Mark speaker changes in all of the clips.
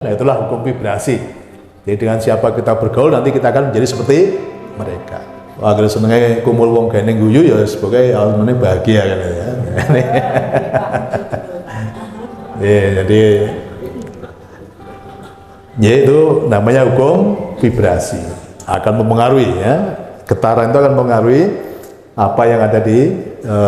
Speaker 1: Nah, itulah hukum vibrasi. Jadi dengan siapa kita bergaul nanti kita akan menjadi seperti mereka. Wah, kalau senengnya kumpul wong gandeng guyu ya sebagai alumni bahagia kan ya. Jadi ya itu namanya hukum vibrasi. Akan mempengaruhi ya. Getaran itu akan mempengaruhi apa yang ada di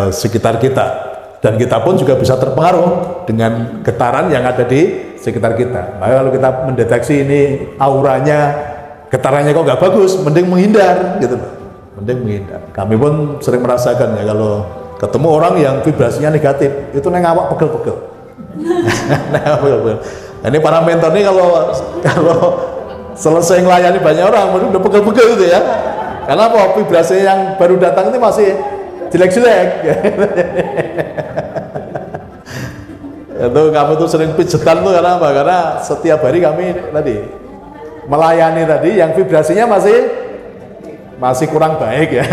Speaker 1: sekitar kita. Dan kita pun juga bisa terpengaruh dengan getaran yang ada di sekitar kita. Maka kalau kita mendeteksi ini auranya, getarannya kok nggak bagus, mending menghindar gitu loh. Mending menghindar. Kami pun sering merasakan ya kalau ketemu orang yang vibrasinya negatif, itu neng awak pegel-pegel. Nah, ini para mentor ini kalau selesai ngelayani banyak orang, udah pegel-pegel gitu ya. Karena apa? Vibrasi yang baru datang ini masih jelek-jelek. Itu kami tuh sering pijetan tuh karena apa? Karena setiap hari kami tadi melayani tadi yang vibrasinya masih kurang baik ya.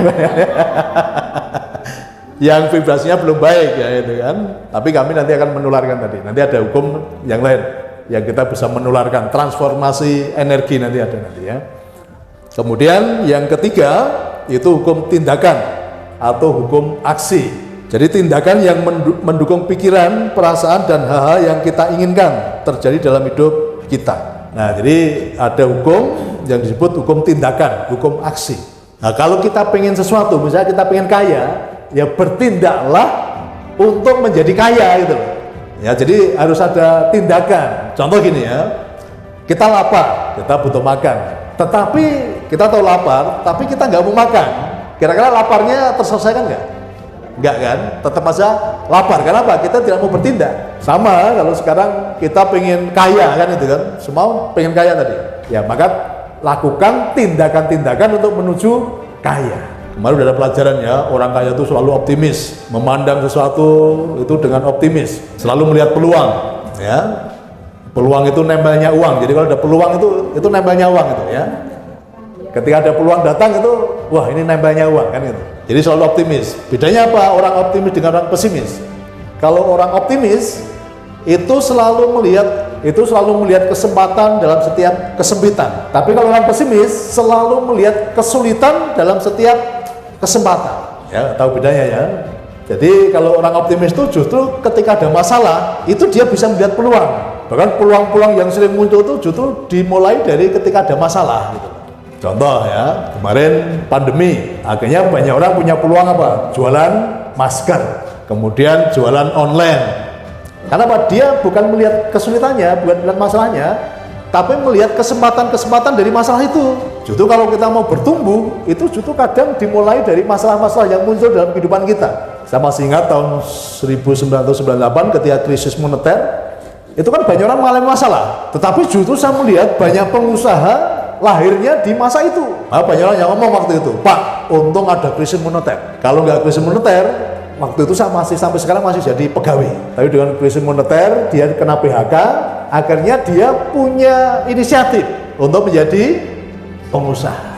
Speaker 1: Yang vibrasinya belum baik ya itu kan. Tapi kami nanti akan menularkan tadi. Nanti ada hukum yang lain yang kita bisa menularkan, transformasi energi nanti ada nanti ya. Kemudian yang ketiga itu hukum tindakan atau hukum aksi. Jadi tindakan yang mendukung pikiran, perasaan dan hal-hal yang kita inginkan terjadi dalam hidup kita. Nah, jadi ada hukum yang disebut hukum tindakan, hukum aksi. Nah, kalau kita pengen sesuatu, misalnya kita pengen kaya, ya bertindaklah untuk menjadi kaya gitu. Ya, jadi harus ada tindakan. Contoh gini ya, kita lapar, kita butuh makan. Tetapi kita tahu lapar, tapi kita nggak mau makan. Kira-kira laparnya terselesaikan nggak? Enggak kan, tetap aja lapar. Kenapa? Kita tidak mau bertindak. Sama kalau sekarang kita pengen kaya kan itu kan, semua pengen kaya tadi. Ya maka lakukan tindakan-tindakan untuk menuju kaya. Kemarin udah ada pelajaran ya, orang kaya itu selalu optimis, memandang sesuatu itu dengan optimis, selalu melihat peluang. Ya, peluang itu nempelnya uang. Jadi kalau ada peluang itu nempelnya uang itu ya. Ketika ada peluang datang itu, wah ini nempelnya uang kan gitu. Jadi selalu optimis. Bedanya apa? Orang optimis dengan orang pesimis. Kalau orang optimis itu selalu melihat kesempatan dalam setiap kesempitan. Tapi kalau orang pesimis selalu melihat kesulitan dalam setiap kesempatan. Ya, tahu bedanya ya. Jadi kalau orang optimis itu justru ketika ada masalah itu dia bisa melihat peluang. Bahkan peluang-peluang yang sering muncul itu justru dimulai dari ketika ada masalah gitu. Contoh ya, kemarin pandemi, akhirnya banyak orang punya peluang apa? Jualan masker, kemudian jualan online. Karena apa? Dia bukan melihat kesulitannya, bukan melihat masalahnya, tapi melihat kesempatan-kesempatan dari masalah itu. Justru kalau kita mau bertumbuh, itu justru kadang dimulai dari masalah-masalah yang muncul dalam kehidupan kita. Saya masih ingat tahun 1998 ketika krisis moneter, itu kan banyak orang mengalami masalah. Tetapi justru saya melihat banyak pengusaha lahirnya di masa itu. Nah, banyak orang yang ngomong waktu itu, Pak, untung ada krisis moneter. Kalau nggak krisis moneter, waktu itu saya masih sampai sekarang masih jadi pegawai. Tapi dengan krisis moneter, dia kena PHK, akhirnya dia punya inisiatif untuk menjadi pengusaha.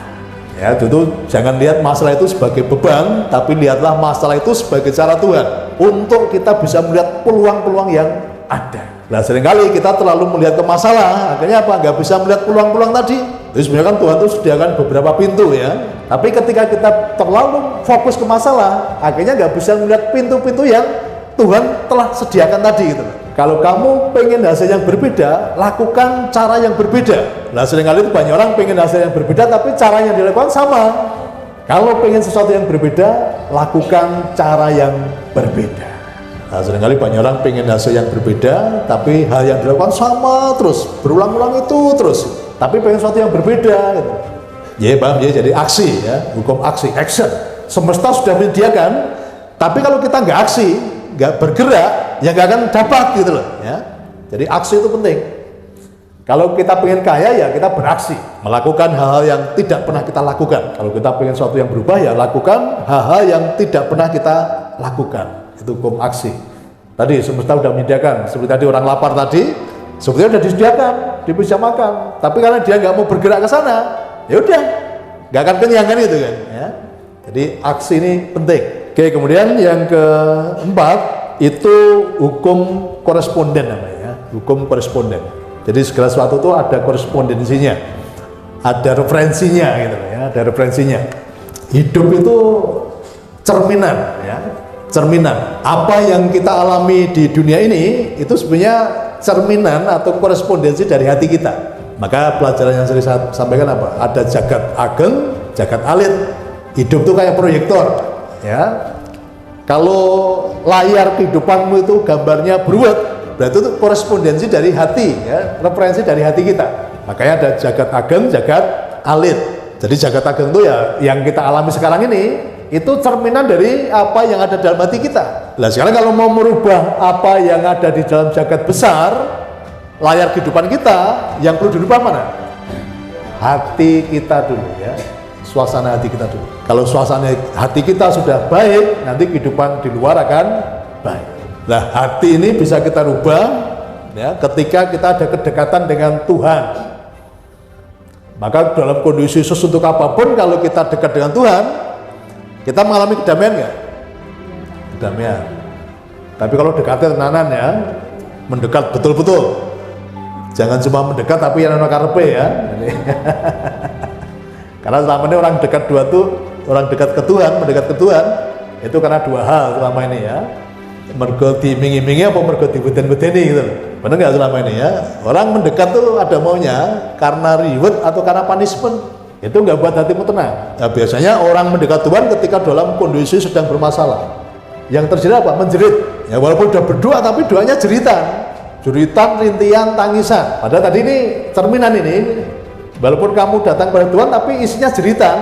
Speaker 1: Ya, itu jangan lihat masalah itu sebagai beban, tapi lihatlah masalah itu sebagai cara Tuhan untuk kita bisa melihat peluang-peluang yang ada. Nah, seringkali kita terlalu melihat ke masalah, akhirnya apa? Nggak bisa melihat peluang-peluang tadi. Jadi sebenarnya kan Tuhan itu sediakan beberapa pintu ya. Tapi ketika kita terlalu fokus ke masalah, akhirnya nggak bisa melihat pintu-pintu yang Tuhan telah sediakan tadi gitu. Kalau kamu pengen hasil yang berbeda, lakukan cara yang berbeda. Nah, seringkali itu banyak orang pengen hasil yang berbeda, tapi cara yang dilakukan sama. Kalau pengen sesuatu yang berbeda, lakukan cara yang berbeda. Nah, seringkali banyak orang pengen hasil yang berbeda, tapi hal yang dilakukan sama terus, berulang-ulang itu terus. Tapi pengen sesuatu yang berbeda gitu. Ya paham ya, jadi aksi ya, hukum aksi, action. Semesta sudah menyediakan, tapi kalau kita nggak aksi, nggak bergerak, ya nggak akan dapat gitu loh ya. Jadi aksi itu penting. Kalau kita pengen kaya ya kita beraksi, melakukan hal-hal yang tidak pernah kita lakukan. Kalau kita pengen sesuatu yang berubah ya lakukan hal-hal yang tidak pernah kita lakukan. Itu hukum aksi. Tadi semesta sudah menyediakan, seperti tadi orang lapar tadi, sebetulnya sudah disediakan, dia bisa makan. Tapi karena dia nggak mau bergerak ke sana, ya udah, nggak akan kenyang kan itu kan. Ya. Jadi aksi ini penting. Oke, kemudian yang keempat itu hukum koresponden namanya, hukum koresponden. Jadi segala sesuatu itu ada korespondensinya, ada referensinya gitu ya, ada referensinya. Hidup itu cerminan ya, cerminan. Apa yang kita alami di dunia ini itu sebenarnya cerminan atau korespondensi dari hati kita. Maka pelajaran yang sering saya sampaikan apa? Ada jagat ageng, jagat alit. Hidup itu kayak proyektor ya. Kalau layar kehidupanmu itu gambarnya beruwet, berarti itu korespondensi dari hati ya, referensi dari hati kita. Makanya ada jagat ageng, jagat alit. Jadi jagat ageng itu ya yang kita alami sekarang ini, itu cerminan dari apa yang ada dalam hati kita. Nah sekarang kalau mau merubah apa yang ada di dalam jagat besar, layar kehidupan kita, yang perlu dirubah mana? Hati kita dulu ya, suasana hati kita dulu. Kalau suasana hati kita sudah baik, nanti kehidupan di luar akan baik. Nah hati ini bisa kita rubah ya, ketika kita ada kedekatan dengan Tuhan. Maka dalam kondisi sesuntuk apapun, kalau kita dekat dengan Tuhan, kita mengalami kedamaian nggak? Kedamaian. Tapi kalau dekatnya tenanan ya, mendekat betul-betul. Jangan cuma mendekat tapi yang karepe ya. Karena selama ini orang dekat dua tuh, orang dekat ke Tuhan, mendekat ke Tuhan, itu karena dua hal selama ini ya. Mergo dimingi-mingi apa mergo dibeden-bedeni gitu. Benar nggak selama ini ya? Orang mendekat tuh ada maunya karena reward atau karena punishment. Itu nggak buat hatimu tenang. Nah, biasanya orang mendekat Tuhan ketika dalam kondisi sedang bermasalah. Yang terjadi apa? Menjerit. Ya walaupun udah berdoa tapi doanya jeritan, rintian, tangisan. Padahal tadi ini cerminan ini. Walaupun kamu datang pada Tuhan tapi isinya jeritan.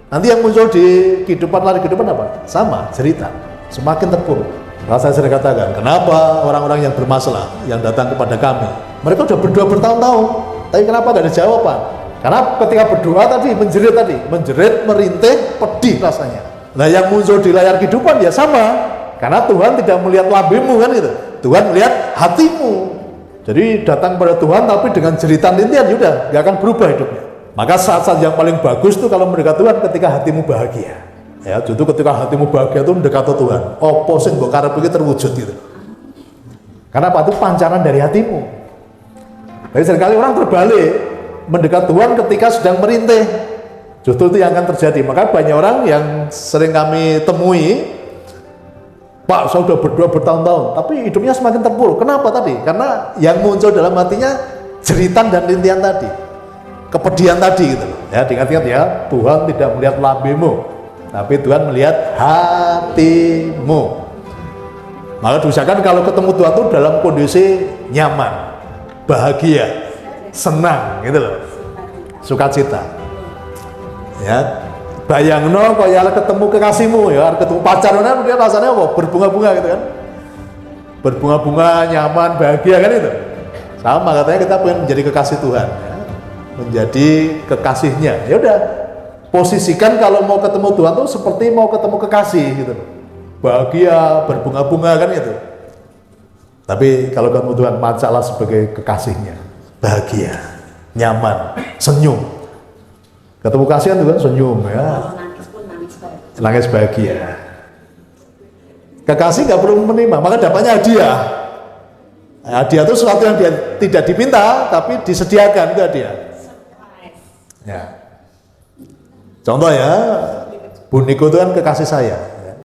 Speaker 1: Nanti yang muncul di kehidupan lari kehidupan apa? Sama, jeritan. Semakin terpuruk. Maka saya sering katakan, kenapa orang-orang yang bermasalah yang datang kepada kami, mereka sudah berdoa bertahun-tahun, tapi kenapa nggak ada jawaban? Karena ketika berdoa tadi, menjerit, merintih, pedih rasanya. Nah yang muncul di layar kehidupan ya sama, karena Tuhan tidak melihat lambemu kan gitu, Tuhan melihat hatimu. Jadi datang pada Tuhan tapi dengan jeritan rintian, yaudah, nggak akan berubah hidupnya. Maka saat-saat yang paling bagus tuh kalau mendekat Tuhan ketika hatimu bahagia. Ya, justru ketika hatimu bahagia itu mendekat Tuhan. Apa sing mbok karep iki terwujud gitu. Karena apa? Itu pancaran dari hatimu. Tapi seringkali orang terbalik, mendekat Tuhan ketika sedang merintih. Justru itu yang akan terjadi. Maka banyak orang yang sering kami temui, Pak, saya sudah berdoa bertahun-tahun, tapi hidupnya semakin terpuruk. Kenapa tadi? Karena yang muncul dalam hatinya jeritan dan rintian tadi, kepedihan tadi gitu. Ya, diingat-ingat ya, Tuhan tidak melihat lambemu, tapi Tuhan melihat hatimu. Maka diusahakan kalau ketemu Tuhan itu dalam kondisi nyaman, bahagia, senang gitu loh, sukacita. Ya, bayangno kok ya ketemu kekasihmu ya, ketemu pacarnya dia rasanya apa? Berbunga-bunga gitu kan. Berbunga-bunga, nyaman, bahagia kan itu. Sama katanya kita pengen menjadi kekasih Tuhan ya. Menjadi kekasihnya. Ya udah, posisikan kalau mau ketemu Tuhan tuh seperti mau ketemu kekasih gitu. Bahagia, berbunga-bunga kan itu. Tapi kalau ketemu Tuhan, macalah sebagai kekasihnya. Bahagia, nyaman, senyum. Ketemu kasihan tuh kan senyum ya. Nangis bahagia. Kekasih nggak perlu menerima, maka dapatnya hadiah. Hadiah itu sesuatu yang dia tidak diminta, tapi disediakan itu hadiah. Ya. Contoh ya, Bu Niko itu kan kekasih saya.